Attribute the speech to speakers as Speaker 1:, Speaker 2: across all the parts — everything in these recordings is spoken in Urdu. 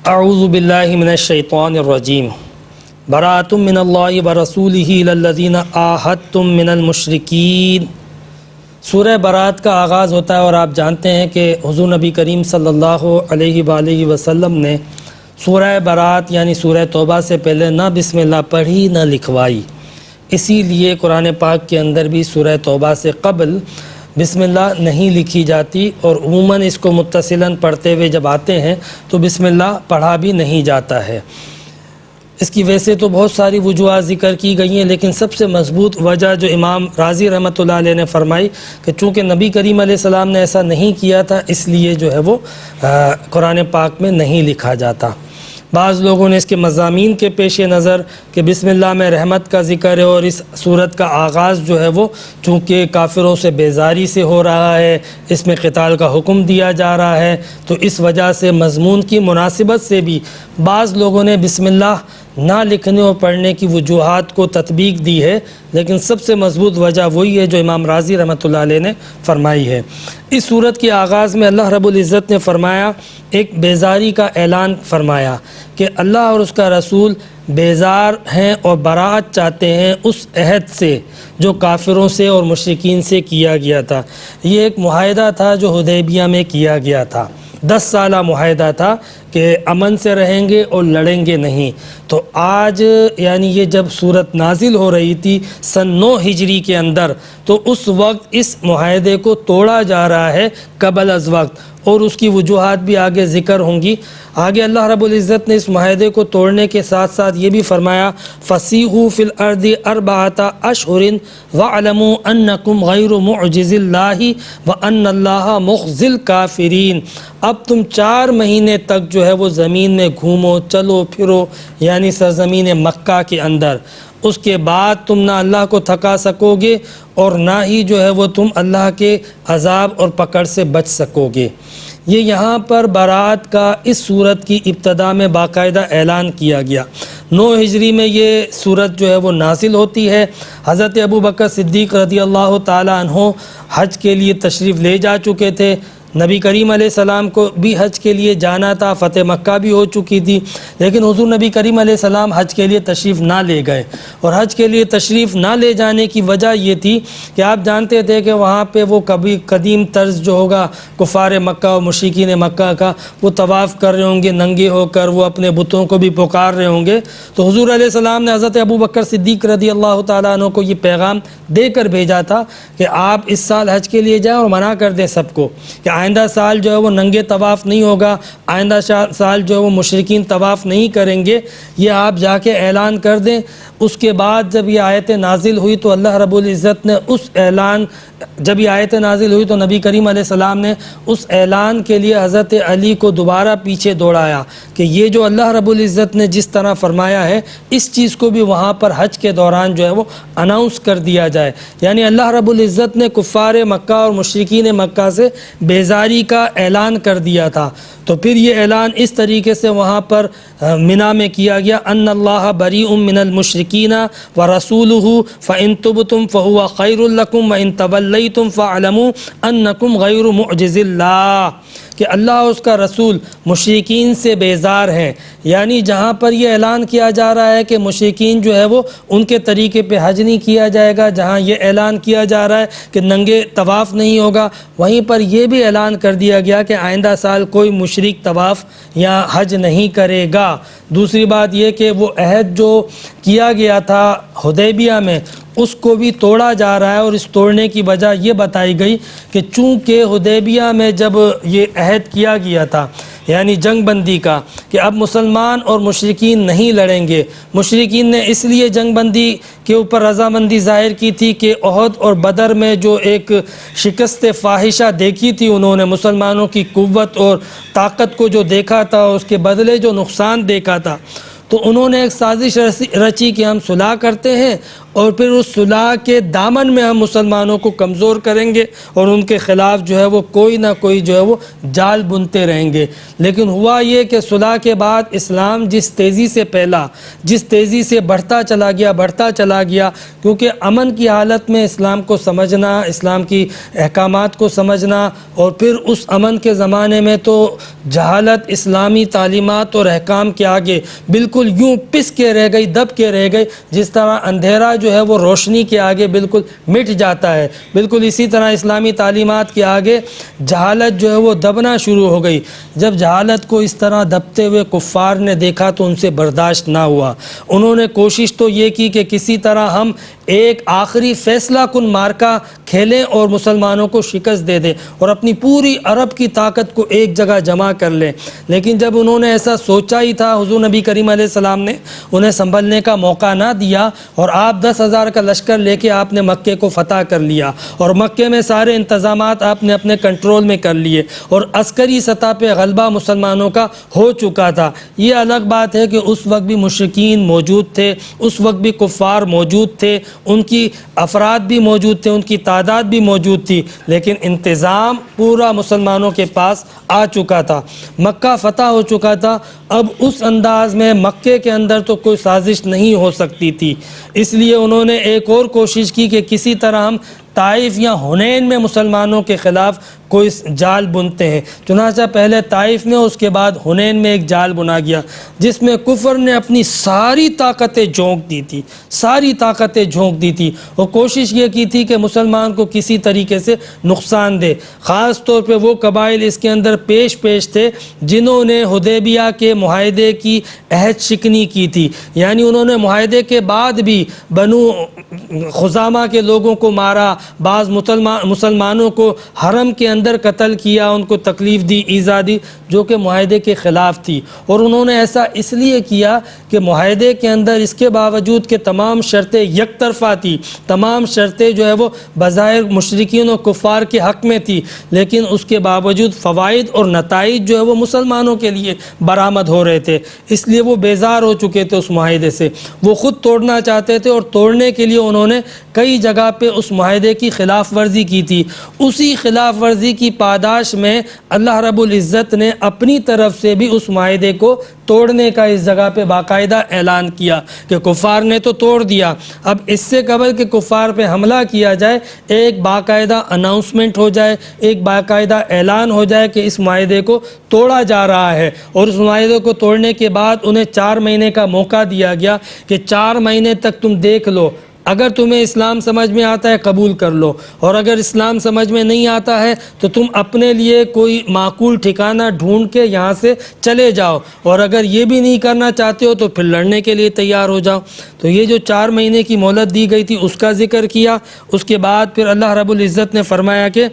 Speaker 1: اعوذ باللہ من الشیطان الرجیم براۃ من اللہ ورسولہ الی الذین عاہدتم من المشرکین۔ سورہ برات کا آغاز ہوتا ہے اور آپ جانتے ہیں کہ حضور نبی کریم صلی اللہ علیہ وآلہ وسلم نے سورہ برات یعنی سورہ توبہ سے پہلے نہ بسم اللہ پڑھی نہ لکھوائی، اسی لیے قرآن پاک کے اندر بھی سورہ توبہ سے قبل بسم اللہ نہیں لکھی جاتی، اور عموماً اس کو متصلاً پڑھتے ہوئے جب آتے ہیں تو بسم اللہ پڑھا بھی نہیں جاتا ہے۔ اس کی ویسے تو بہت ساری وجوہات ذکر کی گئی ہیں، لیکن سب سے مضبوط وجہ جو امام رازی رحمۃ اللہ علیہ نے فرمائی کہ چونکہ نبی کریم علیہ السلام نے ایسا نہیں کیا تھا، اس لیے جو ہے وہ قرآن پاک میں نہیں لکھا جاتا۔ بعض لوگوں نے اس کے مضامین کے پیش نظر کہ بسم اللہ میں رحمت کا ذکر ہے اور اس صورت کا آغاز جو ہے وہ چونکہ کافروں سے بیزاری سے ہو رہا ہے، اس میں قتال کا حکم دیا جا رہا ہے، تو اس وجہ سے مضمون کی مناسبت سے بھی بعض لوگوں نے بسم اللہ نہ لکھنے اور پڑھنے کی وجوہات کو تطبیق دی ہے، لیکن سب سے مضبوط وجہ وہی ہے جو امام رازی رحمۃ اللہ علیہ نے فرمائی ہے۔ اس صورت کے آغاز میں اللہ رب العزت نے فرمایا، ایک بیزاری کا اعلان فرمایا کہ اللہ اور اس کا رسول بیزار ہیں اور براءت چاہتے ہیں اس عہد سے جو کافروں سے اور مشرکین سے کیا گیا تھا۔ یہ ایک معاہدہ تھا جو حدیبیہ میں کیا گیا تھا، 10 سالہ معاہدہ تھا کہ امن سے رہیں گے اور لڑیں گے نہیں۔ تو آج یعنی یہ جب صورت نازل ہو رہی تھی سن 9 ہجری کے اندر، تو اس وقت اس معاہدے کو توڑا جا رہا ہے قبل از وقت، اور اس کی وجوہات بھی آگے ذکر ہوں گی۔ آگے اللہ رب العزت نے اس معاہدے کو توڑنے کے ساتھ ساتھ یہ بھی فرمایا، فَسِیحُوا فِی الْأَرْضِ أَرْبَعَةَ أَشْهُرٍ وَاعْلَمُوا أَنَّکُمْ غَیْرُ مُعْجِزِ اللَّہِ وَأَنَّ اللَّهَ مُخْزِی الْکَافِرِینَ۔ اب تم 4 مہینے تک جو ہے وہ زمین میں گھومو چلو پھرو، یعنی سرزمین مکہ کے اندر، اس کے بعد تم نہ اللہ کو تھکا سکو گے اور نہ ہی جو ہے وہ تم اللہ کے عذاب اور پکڑ سے بچ سکو گے۔ یہ یہاں پر برات کا اس صورت کی ابتدا میں باقاعدہ اعلان کیا گیا۔ 9 ہجری میں یہ صورت جو ہے وہ نازل ہوتی ہے۔ حضرت ابوبکر صدیق رضی اللہ تعالی عنہ حج کے لیے تشریف لے جا چکے تھے، نبی کریم علیہ السلام کو بھی حج کے لیے جانا تھا، فتح مکہ بھی ہو چکی تھی، لیکن حضور نبی کریم علیہ السلام حج کے لیے تشریف نہ لے گئے، اور حج کے لیے تشریف نہ لے جانے کی وجہ یہ تھی کہ آپ جانتے تھے کہ وہاں پہ وہ کبھی قدیم طرز جو ہوگا کفار مکہ و مشرکین مکہ کا، وہ طواف کر رہے ہوں گے ننگے ہو کر، وہ اپنے بتوں کو بھی پکار رہے ہوں گے۔ تو حضور علیہ السلام نے حضرت ابوبکر صدیق رضی اللہ تعالیٰ عنہ کو یہ پیغام دے کر بھیجا تھا کہ آپ اس سال حج کے لیے جائیں اور منع کر دیں سب کو کہ آئندہ سال جو ہے وہ ننگے طواف نہیں ہوگا، آئندہ سال جو ہے وہ مشرکین طواف نہیں کریں گے، یہ آپ جا کے اعلان کر دیں۔ اس کے بعد جب یہ آیت نازل ہوئی تو اللہ رب العزت نے جب یہ آیت نازل ہوئی تو نبی کریم علیہ السلام نے اس اعلان کے لیے حضرت علی کو دوبارہ پیچھے دوڑایا کہ یہ جو اللہ رب العزت نے جس طرح فرمایا ہے اس چیز کو بھی وہاں پر حج کے دوران جو ہے وہ اناؤنس کر دیا جائے۔ یعنی اللہ رب العزت نے کفار مکہ اور مشرکین مکہ سے بیزاری کا اعلان کر دیا تھا، تو پھر یہ اعلان اس طریقے سے وہاں پر منا میں کیا گیا، ان اللہ بریء من المشرکین ورسولہ فان تبتم فہو خیر لکم وان تولیتم فاعلموا انکم غیر معجز اللہ، کہ اللہ اور اس کا رسول مشرکین سے بیزار ہیں۔ یعنی جہاں پر یہ اعلان کیا جا رہا ہے کہ مشرکین جو ہے وہ ان کے طریقے پہ حج نہیں کیا جائے گا، جہاں یہ اعلان کیا جا رہا ہے کہ ننگے طواف نہیں ہوگا، وہیں پر یہ بھی اعلان کر دیا گیا کہ آئندہ سال کوئی مشرک طواف یا حج نہیں کرے گا۔ دوسری بات یہ کہ وہ عہد جو کیا گیا تھا حدیبیہ میں اس کو بھی توڑا جا رہا ہے، اور اس توڑنے کی وجہ یہ بتائی گئی کہ چونکہ حدیبیہ میں جب یہ عہد کیا گیا تھا یعنی جنگ بندی کا کہ اب مسلمان اور مشرکین نہیں لڑیں گے، مشرکین نے اس لیے جنگ بندی کے اوپر رضامندی ظاہر کی تھی کہ احد اور بدر میں جو ایک شکست فاحشہ دیکھی تھی انہوں نے، مسلمانوں کی قوت اور طاقت کو جو دیکھا تھا، اس کے بدلے جو نقصان دیکھا تھا، تو انہوں نے ایک سازش رچی کہ ہم صلح کرتے ہیں اور پھر اس صلح کے دامن میں ہم مسلمانوں کو کمزور کریں گے اور ان کے خلاف جو ہے وہ کوئی نہ کوئی جو ہے وہ جال بنتے رہیں گے۔ لیکن ہوا یہ کہ صلح کے بعد اسلام جس تیزی سے پھیلا، جس تیزی سے بڑھتا چلا گیا، کیونکہ امن کی حالت میں اسلام کو سمجھنا، اسلام کی احکامات کو سمجھنا، اور پھر اس امن کے زمانے میں تو جہالت اسلامی تعلیمات اور احکام کے آگے بالکل یوں پس کے رہ گئی، دب کے رہ گئی، جس طرح اندھیرا جو ہے وہ روشنی کے آگے بالکل مٹ جاتا ہے، بالکل اسی طرح اسلامی تعلیمات کے آگے جہالت جو ہے وہ دبنا شروع ہو گئی۔ جب جہالت کو اس طرح دبتے ہوئے کفار نے دیکھا تو ان سے برداشت نہ ہوا۔ انہوں نے کوشش تو یہ کی کہ کسی طرح ہم ایک آخری فیصلہ کن مارکا کھیلیں اور مسلمانوں کو شکست دے دیں اور اپنی پوری عرب کی طاقت کو ایک جگہ جمع کر لیں۔ لیکن جب انہوں نے ایسا سوچا ہی تھا، حضور نبی کریم علیہ السلام نے انہیں سنبھلنے کا موقع نہ دیا اور آپ 10,000 کا لشکر لے کے آپ نے مکے کو فتح کر لیا اور مکے میں سارے انتظامات آپ نے اپنے کنٹرول میں کر لیے اور عسکری سطح پہ غلبہ مسلمانوں کا ہو چکا تھا۔ یہ الگ بات ہے کہ اس وقت بھی مشرکین موجود تھے، اس وقت بھی کفار موجود تھے، ان کی افراد بھی موجود تھے، ان کی تعداد بھی موجود تھی، لیکن انتظام پورا مسلمانوں کے پاس آ چکا تھا، مکہ فتح ہو چکا تھا۔ اب اس انداز میں مکے کے اندر تو کوئی سازش نہیں ہو سکتی تھی، اس لیے انہوں نے ایک اور کوشش کی کہ کسی طرح ہم طائف یا حنین میں مسلمانوں کے خلاف کوئی جال بنتے ہیں۔ چنانچہ پہلے طائف میں، اس کے بعد حنین میں ایک جال بنا گیا جس میں کفر نے اپنی ساری طاقتیں جھونک دی تھی اور کوشش یہ کی تھی کہ مسلمان کو کسی طریقے سے نقصان دے۔ خاص طور پہ وہ قبائل اس کے اندر پیش تھے جنہوں نے حدیبیہ کے معاہدے کی عہد شکنی کی تھی، یعنی انہوں نے معاہدے کے بعد بھی بنو خزامہ کے لوگوں کو مارا، بعض مسلمانوں کو حرم کے اندر قتل کیا، ان کو تکلیف دی، ایذا دی، جو کہ معاہدے کے خلاف تھی۔ اور انہوں نے ایسا اس لیے کیا کہ معاہدے کے اندر اس کے باوجود کہ تمام شرطیں یک طرفہ تھی، تمام شرطیں جو ہے وہ بظاہر مشرکین و کفار کے حق میں تھی، لیکن اس کے باوجود فوائد اور نتائج جو ہے وہ مسلمانوں کے لیے برآمد ہو رہے تھے، اس لیے وہ بیزار ہو چکے تھے اس معاہدے سے، وہ خود توڑنا چاہتے تھے اور توڑنے کے لیے انہوں نے کئی جگہ پہ اس معاہدے کی خلاف ورزی کی تھی۔ اسی خلاف ورزی کی پاداش میں اللہ رب العزت نے اپنی طرف سے بھی اس معاہدے کو توڑنے کا اس جگہ پہ باقاعدہ اعلان کیا کہ کفار نے تو توڑ دیا، اب اس سے قبل کہ کفار پہ حملہ کیا جائے ایک باقاعدہ اناؤنسمنٹ ہو جائے، ایک باقاعدہ اعلان ہو جائے کہ اس معاہدے کو توڑا جا رہا ہے، اور اس معاہدے کو توڑنے کے بعد انہیں 4 مہینے کا موقع دیا گیا کہ 4 مہینے تک تم دیکھ لو، اگر تمہیں اسلام سمجھ میں آتا ہے قبول کر لو، اور اگر اسلام سمجھ میں نہیں آتا ہے تو تم اپنے لیے کوئی معقول ٹھکانہ ڈھونڈ کے یہاں سے چلے جاؤ، اور اگر یہ بھی نہیں کرنا چاہتے ہو تو پھر لڑنے کے لیے تیار ہو جاؤ۔ تو یہ جو 4 مہینے کی مہلت دی گئی تھی اس کا ذکر کیا۔ اس کے بعد پھر اللہ رب العزت نے فرمایا کہ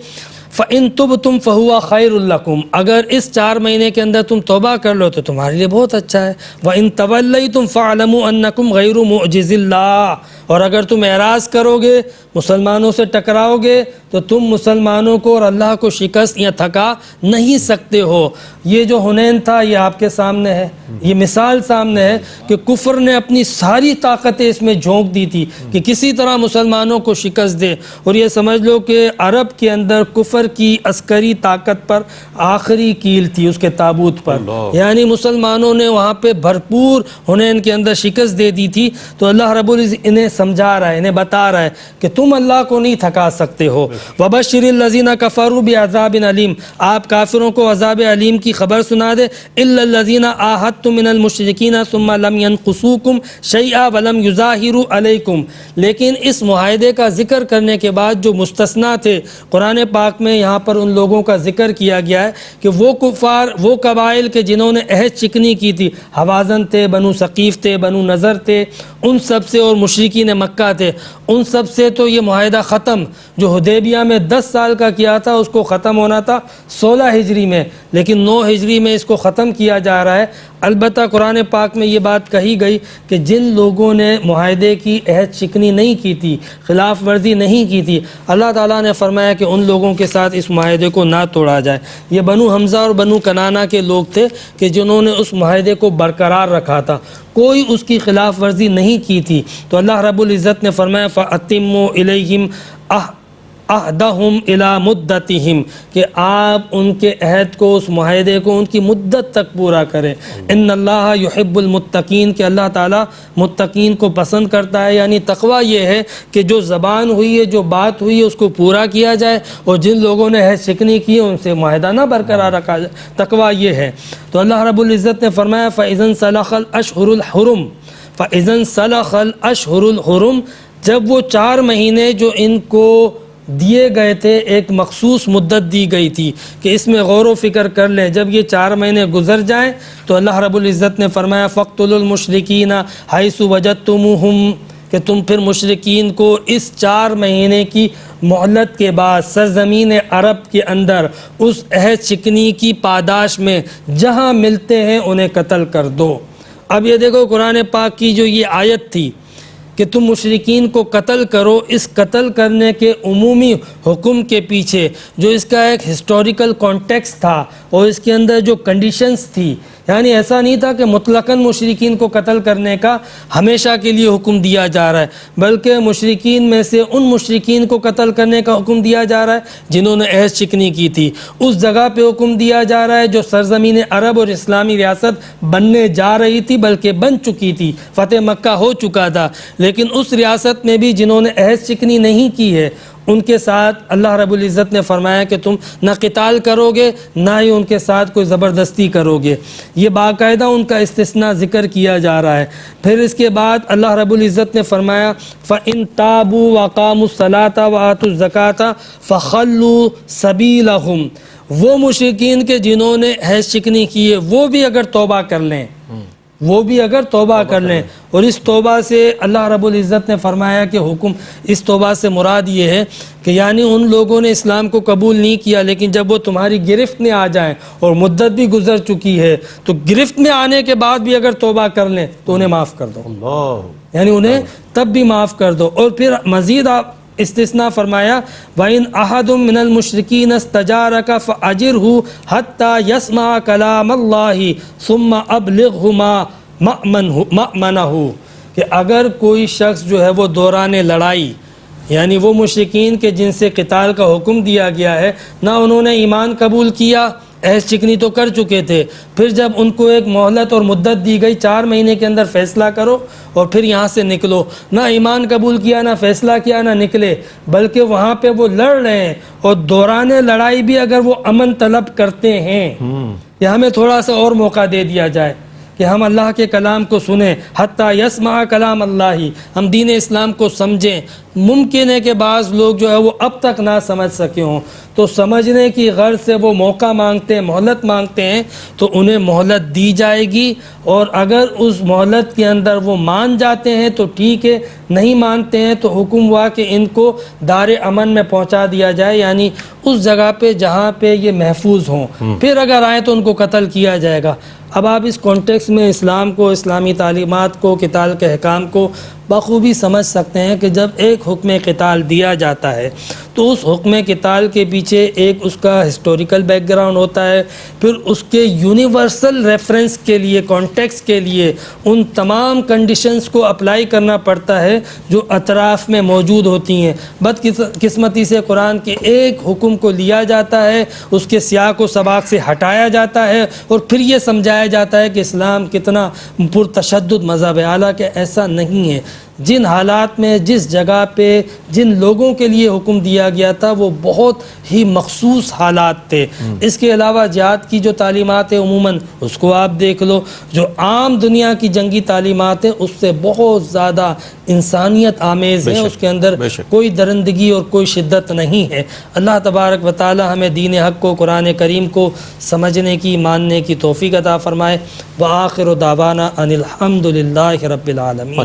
Speaker 1: فَإِن تُبْتُمْ فَهُوَ خَيْرٌ لَكُمْ، اگر اس 4 مہینے کے اندر تم توبہ کر لو تو تمہارے لیے بہت اچھا ہے۔ وَإِن تَوَلَّيْتُمْ فَاعْلَمُوا أَنَّكُمْ غَيْرُ مُعْجِزِ اللَّهِ، اور اگر تم اعراض کرو گے، مسلمانوں سے ٹکراؤ گے، تو تم مسلمانوں کو اور اللہ کو شکست یا تھکا نہیں سکتے ہو۔ یہ جو حنین تھا یہ آپ کے سامنے ہے، یہ مثال سامنے ہے کہ کفر نے اپنی ساری طاقتیں اس میں جھونک دی تھی کہ کسی طرح مسلمانوں کو شکست دے، اور یہ سمجھ لو کہ عرب کے اندر کفر کی عسکری طاقت پر آخری کیل تھی اس کے تابوت پر، یعنی مسلمانوں نے وہاں پہ بھرپور حنین کے اندر شکست دے دی تھی۔ تو اللہ رب العزت انہیں سمجھا رہا ہے، انہیں بتا رہا ہے کہ تم اللہ کو نہیں تھکا سکتے ہو۔ وَبَشِّرِ الَّذِينَ كَفَرُوا بِعَذَابٍ عَلِيمٍ، آپ کافروں کو عذاب علیم کی خبر سنا دے۔ إِلَّا الَّذِينَ عَاهَدتُّم مِّنَ الْمُشْرِكِينَ ثُمَّ لَمْ يَنقُصُوكُمْ شَيْئًا وَلَمْ يُظَاهِرُوا عَلَيْكُمْ، لیکن اس معاہدے کا ذکر کرنے کے بعد جو مستثنا تھے قرآن پاک میں یہاں پر ان لوگوں کا ذکر کیا گیا ہے کہ وہ کفار، وہ قبائل کے جنہوں نے عہد شکنی کی تھی، حوازن تھے، بنو ثقیف تھے، بنو نذر تھے، ان سب سے، اور مشرکین مکہ تھے، ان سب سے تو یہ معاہدہ ختم جو حدیبیہ حدیبیہ میں 10 سال کا کیا تھا، اس کو ختم ہونا تھا 16 ہجری میں، لیکن 9 ہجری میں اس کو ختم کیا جا رہا ہے۔ البتہ قرآن پاک میں یہ بات کہی گئی کہ جن لوگوں نے معاہدے کی عہد شکنی نہیں کی تھی، خلاف ورزی نہیں کی تھی، اللہ تعالیٰ نے فرمایا کہ ان لوگوں کے ساتھ اس معاہدے کو نہ توڑا جائے۔ یہ بنو حمزہ اور بنو کنانہ کے لوگ تھے کہ جنہوں نے اس معاہدے کو برقرار رکھا تھا، کوئی اس کی خلاف ورزی نہیں کی تھی۔ تو اللہ رب العزت نے فرمایا فَأَتِمُّوا إِلَيْهِمْ عہدہم الی مدتہم، کہ آپ ان کے عہد کو، اس معاہدے کو ان کی مدت تک پورا کریں۔ ان اللہ یحب المتقین، کہ اللہ تعالیٰ متقین کو پسند کرتا ہے۔ یعنی تقویٰ یہ ہے کہ جو زبان ہوئی ہے، جو بات ہوئی ہے، اس کو پورا کیا جائے، اور جن لوگوں نے عہد شکنی کی ہے ان سے معاہدہ نہ برقرار رکھا جائے۔ تقویٰ یہ ہے۔ تو اللہ رب العزت نے فرمایا فَإِذَا انسَلَخَ الْأَشْهُرُ الْحُرُمُ، فَإِذَا انسَلَخَ الْأَشْهُرُ الْحُرُمُ، جب وہ 4 مہینے جو ان کو دیے گئے تھے، ایک مخصوص مدت دی گئی تھی کہ اس میں غور و فکر کر لیں، جب یہ 4 مہینے گزر جائیں تو اللہ رب العزت نے فرمایا فَاقْتُلُوا الْمُشْرِكِينَ حَيْثُ وَجَدتُّمُوهُمْ، کہ تم پھر مشرکین کو اس 4 مہینے کی مہلت کے بعد سرزمین عرب کے اندر اس عہد شکنی کی پاداش میں جہاں ملتے ہیں انہیں قتل کر دو۔ اب یہ دیکھو قرآن پاک کی جو یہ آیت تھی کہ تم مشرکین کو قتل کرو، اس قتل کرنے کے عمومی حکم کے پیچھے جو اس کا ایک ہسٹوریکل کانٹیکسٹ تھا اور اس کے اندر جو کنڈیشنز تھی، یعنی ایسا نہیں تھا کہ مطلقاً مشرکین کو قتل کرنے کا ہمیشہ کے لیے حکم دیا جا رہا ہے، بلکہ مشرکین میں سے ان مشرکین کو قتل کرنے کا حکم دیا جا رہا ہے جنہوں نے عہد شکنی کی تھی۔ اس جگہ پہ حکم دیا جا رہا ہے جو سرزمین عرب اور اسلامی ریاست بننے جا رہی تھی، بلکہ بن چکی تھی، فتح مکہ ہو چکا تھا، لیکن اس ریاست میں بھی جنہوں نے عہد شکنی نہیں کی ہے ان کے ساتھ اللہ رب العزت نے فرمایا کہ تم نہ قتال کرو گے نہ ہی ان کے ساتھ کوئی زبردستی کرو گے۔ یہ باقاعدہ ان کا استثناء ذکر کیا جا رہا ہے۔ پھر اس کے بعد اللہ رب العزت نے فرمایا فَإِن تَابُوا وَأَقَامُوا الصَّلَاةَ وَآتُوا الزَّكَاةَ فَخَلُّوا سَبِيلَهُمْ، وہ مشرکین کے جنہوں نے عہد شکنی کی ہے وہ بھی اگر توبہ کر لیں، وہ بھی اگر توبہ کر لیں، اور اس توبہ سے اللہ رب العزت نے فرمایا کہ حکم، اس توبہ سے مراد یہ ہے کہ یعنی ان لوگوں نے اسلام کو قبول نہیں کیا لیکن جب وہ تمہاری گرفت میں آ جائیں اور مدت بھی گزر چکی ہے تو گرفت میں آنے کے بعد بھی اگر توبہ کر لیں تو انہیں معاف کر دو، یعنی انہیں تب بھی معاف کر دو۔ اور پھر مزید آپ استثناء فرمایا وَإِنْ أَحَدٌ مِّنَ الْمُشْرِكِينَ اسْتَجَارَكَ فَأَجِرْهُ حَتَّى يَسْمَعَ كَلَامَ اللَّهِ ثُمَّ أَبْلِغْهُ مَأْمَنَهُ، کہ اگر کوئی شخص جو ہے وہ دوران لڑائی، یعنی وہ مشرکین کے جن سے قتال کا حکم دیا گیا ہے، نہ انہوں نے ایمان قبول کیا، عہد شکنی تو کر چکے تھے، پھر جب ان کو ایک مہلت اور مدت دی گئی 4 مہینے کے اندر فیصلہ کرو اور پھر یہاں سے نکلو، نہ ایمان قبول کیا، نہ فیصلہ کیا، نہ نکلے، بلکہ وہاں پہ وہ لڑ رہے ہیں اور دوران لڑائی بھی اگر وہ امن طلب کرتے ہیں یا ہمیں تھوڑا سا اور موقع دے دیا جائے کہ ہم اللہ کے کلام کو سنیں، حتیٰ یسمع کلام اللہ، ہم دین اسلام کو سمجھیں۔ ممکن ہے کہ بعض لوگ جو ہے وہ اب تک نہ سمجھ سکے ہوں، تو سمجھنے کی غرض سے وہ موقع مانگتے ہیں، مہلت مانگتے ہیں، تو انہیں مہلت دی جائے گی، اور اگر اس مہلت کے اندر وہ مان جاتے ہیں تو ٹھیک ہے، نہیں مانتے ہیں تو حکم ہوا کہ ان کو دار امن میں پہنچا دیا جائے، یعنی اس جگہ پہ جہاں پہ یہ محفوظ ہوں، پھر اگر آئیں تو ان کو قتل کیا جائے گا۔ اب آپ اس کانٹیکس میں اسلام کو، اسلامی تعلیمات کو، قتال کے احکام کو بخوبی سمجھ سکتے ہیں کہ جب ایک حکم قتال دیا جاتا ہے تو اس حکم قتال کے پیچھے ایک اس کا ہسٹوریکل بیک گراؤنڈ ہوتا ہے، پھر اس کے یونیورسل ریفرنس کے لیے، کانٹیکس کے لیے ان تمام کنڈیشنز کو اپلائی کرنا پڑتا ہے جو اطراف میں موجود ہوتی ہیں۔ بدقسمتی سے قرآن کے ایک حکم کو لیا جاتا ہے، اس کے سیاق و سباق سے ہٹایا جاتا ہے اور پھر یہ سمجھایا جاتا ہے کہ اسلام کتنا پرتشدد مذہب ہے، حالانکہ ایسا نہیں ہے۔ جن حالات میں، جس جگہ پہ، جن لوگوں کے لیے حکم دیا گیا تھا وہ بہت ہی مخصوص حالات تھے۔ اس کے علاوہ جہاد کی جو تعلیمات ہیں عموماً اس کو آپ دیکھ لو، جو عام دنیا کی جنگی تعلیمات ہیں اس سے بہت زیادہ انسانیت آمیز ہیں، اس کے اندر کوئی درندگی اور کوئی شدت نہیں ہے۔ اللہ تبارک و تعالی ہمیں دین حق کو، قرآن کریم کو سمجھنے کی، ماننے کی توفیق عطا فرمائے۔ وآخر دعوانا ان الحمد للہ رب العالمین۔